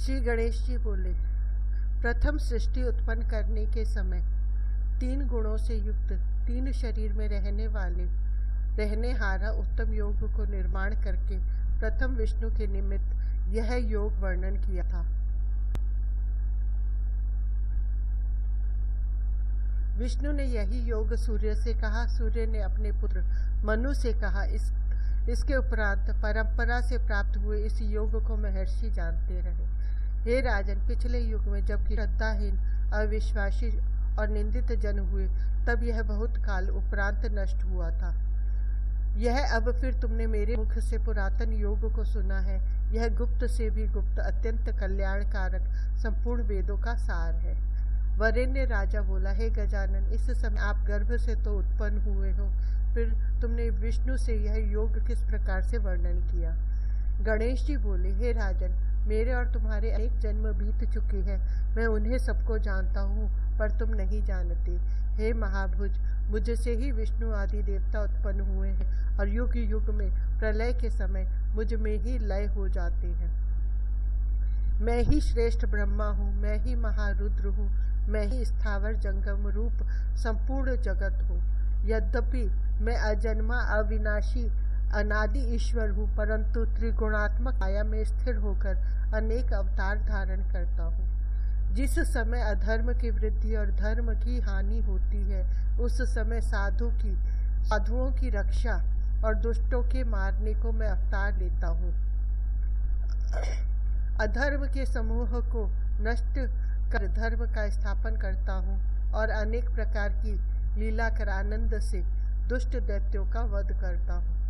श्री गणेश जी बोले, प्रथम सृष्टि उत्पन्न करने के समय 3 गुणों से युक्त 3 शरीर में रहने हारा उत्तम योग को निर्माण करके प्रथम विष्णु के निमित्त यह योग वर्णन किया था। विष्णु ने यही योग सूर्य से कहा। सूर्य ने अपने पुत्र मनु से कहा। इसके उपरांत परंपरा से प्राप्त हुए इस योग को महर्षि जानते रहे। हे राजन, पिछले युग में जबकि श्रद्धाहीन, अविश्वासी और निंदित जन हुए, तब यह बहुत काल उपरांत नष्ट हुआ था। यह अब फिर तुमने मेरे मुख से पुरातन योग को सुना है। यह गुप्त से भी गुप्त, अत्यंत कल्याणकारक, संपूर्ण वेदों का सार है। वरेण्य राजा बोला, हे गजानन, इस समय आप गर्भ से तो उत्पन्न हुए हो, फिर तुमने विष्णु से यह योग किस प्रकार से वर्णन किया? गणेश जी बोले, हे राजन, मेरे और तुम्हारे अनेक जन्म बीत चुके हैं। मैं उन्हें सबको जानता हूँ, पर तुम नहीं जानते। हे महाभुज, मुझसे ही विष्णु आदि देवता उत्पन्न हुए हैं और युग युग में प्रलय के समय मुझ में ही लय हो जाते हैं। मैं ही श्रेष्ठ ब्रह्मा हूँ, मैं ही महारुद्र हूँ, मैं ही स्थावर जंगम रूप संपूर्ण जगत हूँ। यद्यपि मैं अजन्मा, अविनाशी, अनादि ईश्वर हूँ, परंतु त्रिगुणात्मक माया में स्थिर होकर अनेक अवतार धारण करता हूँ। जिस समय अधर्म की वृद्धि और धर्म की हानि होती है, उस समय साधुओं की रक्षा और दुष्टों के मारने को मैं अवतार लेता हूँ। अधर्म के समूह को नष्ट कर धर्म का स्थापन करता हूँ और अनेक प्रकार की लीला कर आनंद से दुष्ट दैत्यों का वध करता हूँ।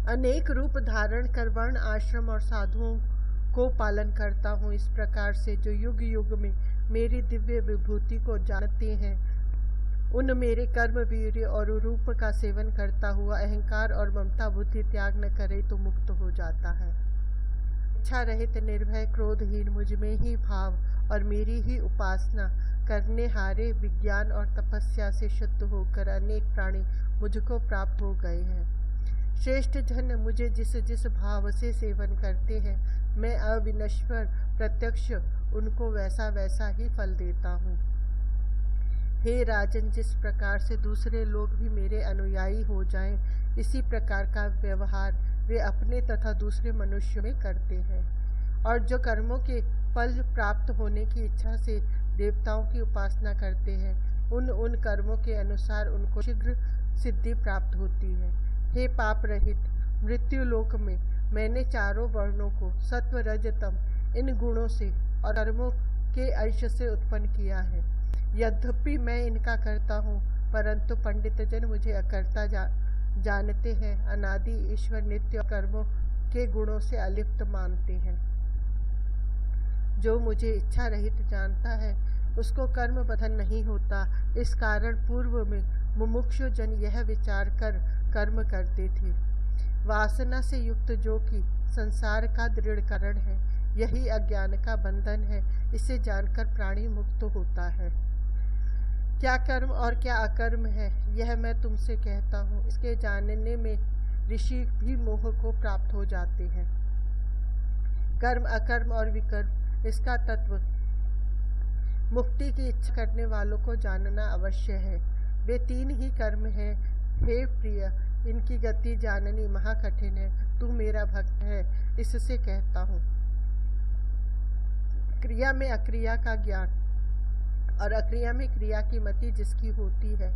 अनेक रूप धारण कर वर्ण, आश्रम और साधुओं को पालन करता हूँ। इस प्रकार से जो युग युग में मेरी दिव्य विभूति को जानते हैं, उन मेरे कर्म, वीर्य और रूप का सेवन करता हुआ अहंकार और ममता बुद्धि त्याग न करे तो मुक्त हो जाता है। इच्छा रहित, निर्भय, क्रोधहीन, मुझ में ही भाव और मेरी ही उपासना करने हारे विज्ञान और तपस्या से शुद्ध होकर अनेक प्राणी मुझको प्राप्त हो गए हैं। श्रेष्ठ जन मुझे जिस जिस भाव से सेवन करते हैं, मैं अविनश्वर प्रत्यक्ष उनको वैसा वैसा ही फल देता हूँ। हे राजन, जिस प्रकार से दूसरे लोग भी मेरे अनुयायी हो जाएं, इसी प्रकार का व्यवहार वे अपने तथा दूसरे मनुष्यों में करते हैं। और जो कर्मों के फल प्राप्त होने की इच्छा से देवताओं की उपासना करते हैं, उन कर्मों के अनुसार उनको शीघ्र सिद्धि प्राप्त होती है। हे पाप रहित, मृत्यु लोक में मैंने चारों वर्णों को सत्व, रज, तम इन गुणों से और कर्मों के अंश से उत्पन्न किया है। यद्यपि मैं इनका करता हूँ, परंतु पंडित जन मुझे अकर्ता जानते हैं। अनादि ईश्वर नित्य कर्मों के गुणों से अलिप्त मानते हैं। जो मुझे इच्छा रहित जानता है, उसको कर्म बंधन नहीं होता। इस कारण पूर्व में मुमुक्षु जन यह विचार कर कर्म करते थे। वासना से युक्त जो कि संसार का दृढ़ कारण है, यही अज्ञान का बंधन है। इसे जानकर प्राणी मुक्त होता है। क्या कर्म और क्या अकर्म है, यह मैं तुमसे कहता हूँ। इसके जानने में ऋषि भी मोह को प्राप्त हो जाते हैं। कर्म, अकर्म और विकर्म, इसका तत्व मुक्ति की इच्छा करने वालों को जानना अवश्य है। वे 3 ही कर्म हैं। हे प्रिय, इनकी गति जाननी महाकठिन है। तू मेरा भक्त है, इससे कहता हूँ। क्रिया में अक्रिया का ज्ञान और अक्रिया में क्रिया की मति जिसकी होती है,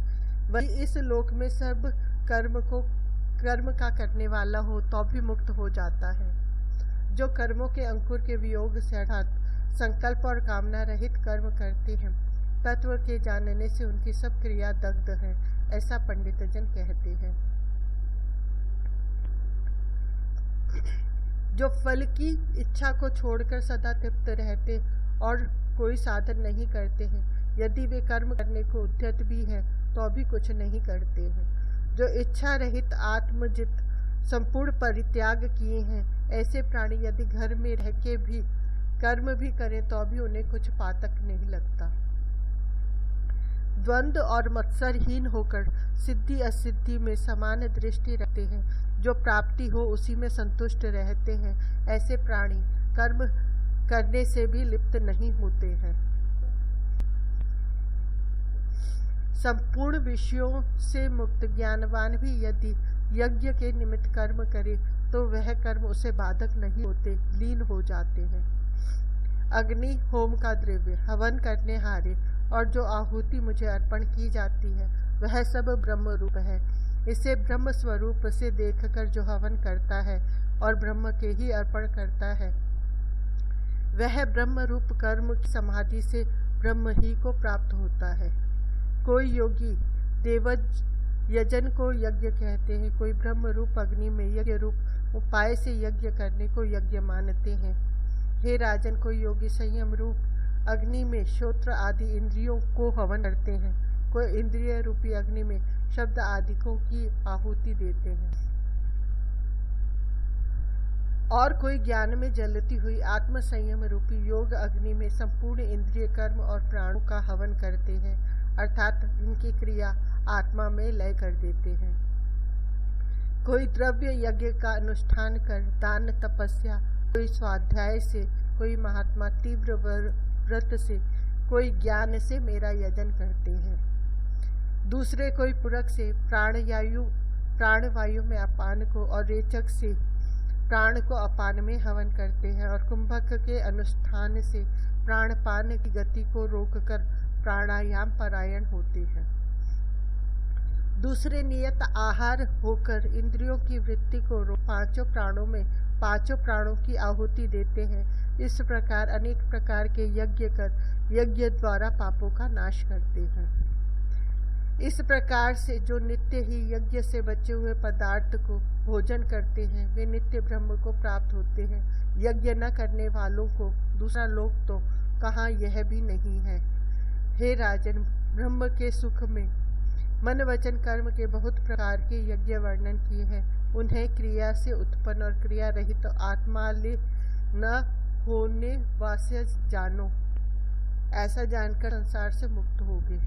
वही इस लोक में सब कर्म का करने वाला हो तो भी मुक्त हो जाता है। जो कर्मों के अंकुर के वियोग से अर्थात संकल्प और कामना रहित कर्म करते हैं, तत्व के जानने से उनकी सब क्रिया दग्ध है, ऐसा पंडित जन कहते हैं। जो फल की इच्छा को छोड़कर सदा तृप्त रहते और कोई साधन नहीं करते हैं, यदि वे कर्म करने को उद्यत भी हैं तो अभी कुछ नहीं करते हैं। जो इच्छा रहित, आत्मजित, संपूर्ण परित्याग किए हैं, ऐसे प्राणी यदि घर में रह के भी कर्म भी करें तो अभी उन्हें कुछ पातक नहीं लगता। द्वंद्व और मत्सरहीन होकर सिद्धि असिद्धि में समान दृष्टि रखते हैं। जो प्राप्ति हो उसी में संतुष्ट रहते हैं। ऐसे प्राणी कर्म करने से भी लिप्त नहीं होते हैं। संपूर्ण विषयों से मुक्त ज्ञानवान भी यदि यज्ञ के निमित्त कर्म करे तो वह कर्म उसे बाधक नहीं होते, लीन हो जाते हैं। अग्नि, होम का द्रव्य, हवन करने हारे और जो आहुति मुझे अर्पण की जाती है वह सब ब्रह्म रूप है। इसे ब्रह्म स्वरूप से देखकर जो हवन करता है और ब्रह्म के ही अर्पण करता है वह ब्रह्म रूप कर्म की समाधि से ब्रह्म ही को प्राप्त होता है। कोई योगी देवज यजन को यज्ञ कहते हैं, कोई ब्रह्म रूप अग्नि में यज्ञ रूप उपाय से यज्ञ करने को यज्ञ मानते हैं। हे राजन, कोई योगी संयम रूप अग्नि में श्रोत्र आदि इंद्रियों को हवन करते हैं, कोई इंद्रिय रूपी अग्नि में शब्द आदि को की आहुति देते हैं, और कोई ज्ञान में जलती हुई आत्म संयम रूपी योग अग्नि में संपूर्ण इंद्रिय कर्म और प्राणों का हवन करते हैं, अर्थात इनकी क्रिया आत्मा में लय कर देते हैं। कोई द्रव्य यज्ञ का अनुष्ठान कर दान तपस्या, कोई स्वाध्याय से, कोई महात्मा तीव्र व्रत से, कोई ज्ञान से मेरा यजन करते हैं। दूसरे कोई पुरख से प्राणवायु में अपान को और रेचक से प्राण को अपान में हवन करते हैं, और कुंभक के अनुष्ठान से प्राणपान की गति को रोककर प्राणायाम परायण होते हैं। दूसरे नियत आहार होकर इंद्रियों की वृत्ति को पांचों प्राणों की आहुति देते हैं। इस प्रकार अनेक प्रकार के यज्ञ कर यज्ञ द्वारा पापों का नाश करते हैं। इस प्रकार से जो नित्य ही यज्ञ से बचे हुए पदार्थ को भोजन करते हैं वे नित्य ब्रह्म को प्राप्त होते हैं। यज्ञ न करने वालों को दूसरा लोक तो कहाँ यह भी नहीं है। हे राजन, ब्रह्म के सुख में मन वचन कर्म के बहुत प्रकार के यज्ञ वर्णन किए हैं। उन्हें क्रिया से उत्पन्न और क्रिया रहित तो आत्मा ले न होने वास्य जानो, ऐसा जानकर संसार से मुक्त होगे।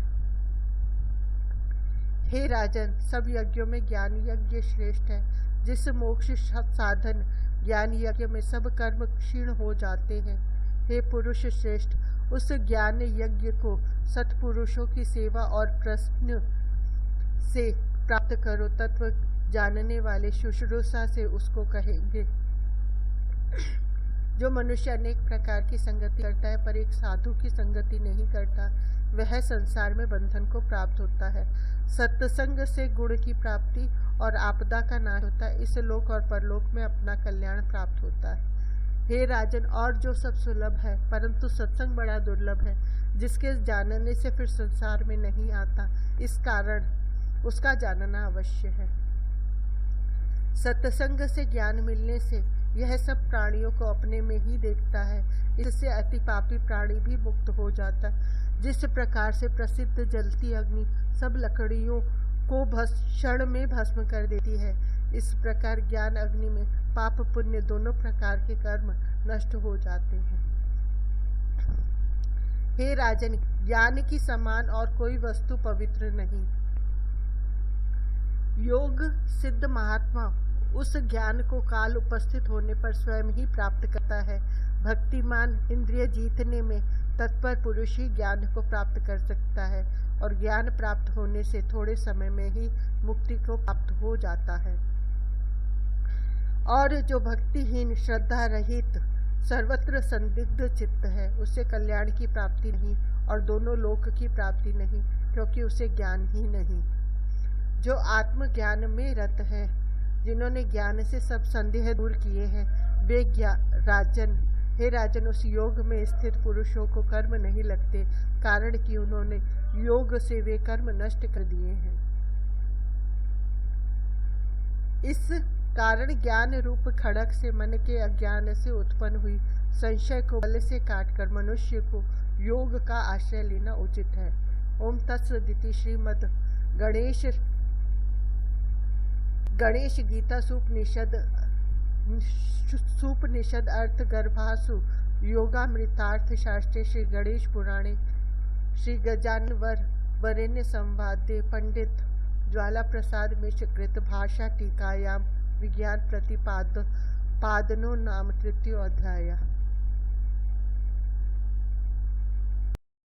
हे राजन, सब यज्ञों में ज्ञान यज्ञ श्रेष्ठ है। जिस मोक्ष साधन ज्ञान यज्ञ में सब कर्म क्षीण हो जाते हैं। हे पुरुष श्रेष्ठ, उस ज्ञान यज्ञ को सत्पुरुषों की सेवा और प्रश्न से प्राप्त करो। तत्व जानने वाले शुश्रूषा से उसको कहेंगे। जो मनुष्य अनेक प्रकार की संगति करता है पर एक साधु की संगति नहीं करता, वह संसार में बंधन को प्राप्त होता है। सत्संग से गुण की प्राप्ति और आपदा का नाश होता है। इस लोक और परलोक में अपना कल्याण प्राप्त होता है। हे राजन, और जो सब सुलभ है परंतु सत्संग बड़ा दुर्लभ है, जिसके जानने से फिर संसार में नहीं आता, इस कारण उसका जानना अवश्य है। सत्संग से ज्ञान मिलने से यह सब प्राणियों को अपने में ही देखता है। इससे अति पापी प्राणी भी मुक्त हो जाता है। जिस प्रकार से प्रसिद्ध जलती अग्नि सब लकड़ियों को क्षण में भस्म कर देती है, इस प्रकार ज्ञान अग्नि में पाप पुण्य दोनों प्रकार के कर्म नष्ट हो जाते हैं। हे राजन, ज्ञान की समान और कोई वस्तु पवित्र नहीं। योग सिद्ध महात्मा उस ज्ञान को काल उपस्थित होने पर स्वयं ही प्राप्त करता है। भक्तिमान इंद्रिय जीतने में तत्पर पुरुष ही ज्ञान को प्राप्त कर सकता है, और ज्ञान प्राप्त होने से थोड़े समय में ही मुक्ति को प्राप्त हो जाता है। और जो भक्तिहीन श्रद्धा रहित सर्वत्र संदिग्ध चित्त है, उससे कल्याण की प्राप्ति नहीं और दोनों लोक की प्राप्ति नहीं, क्योंकि उसे ज्ञान ही नहीं। जो आत्मज्ञान में रत है, जिन्होंने ज्ञान से सब संदेह दूर किए हैं, वे हे राजन, उस योग में स्थित पुरुषों को कर्म नहीं लगते, कारण कि उन्होंने योग से वे कर्म नष्ट कर दिए हैं। इस कारण ज्ञान रूप खड़ग से मन के अज्ञान से उत्पन्न हुई संशय को बल से काटकर मनुष्य को योग का आश्रय लेना उचित है। ओम तत्सदिति। श्रीमद् गणेश गीता सूपनिषद अर्थ गर्भासु योगामृतार्थ शास्त्रे श्री गणेश पुराणे श्री गजानवर वरेण्य संवादे पंडित ज्वाला प्रसाद मिश्र कृत भाषा टीकायाम विज्ञान प्रतिपादनो नाम तृतीय अध्याय।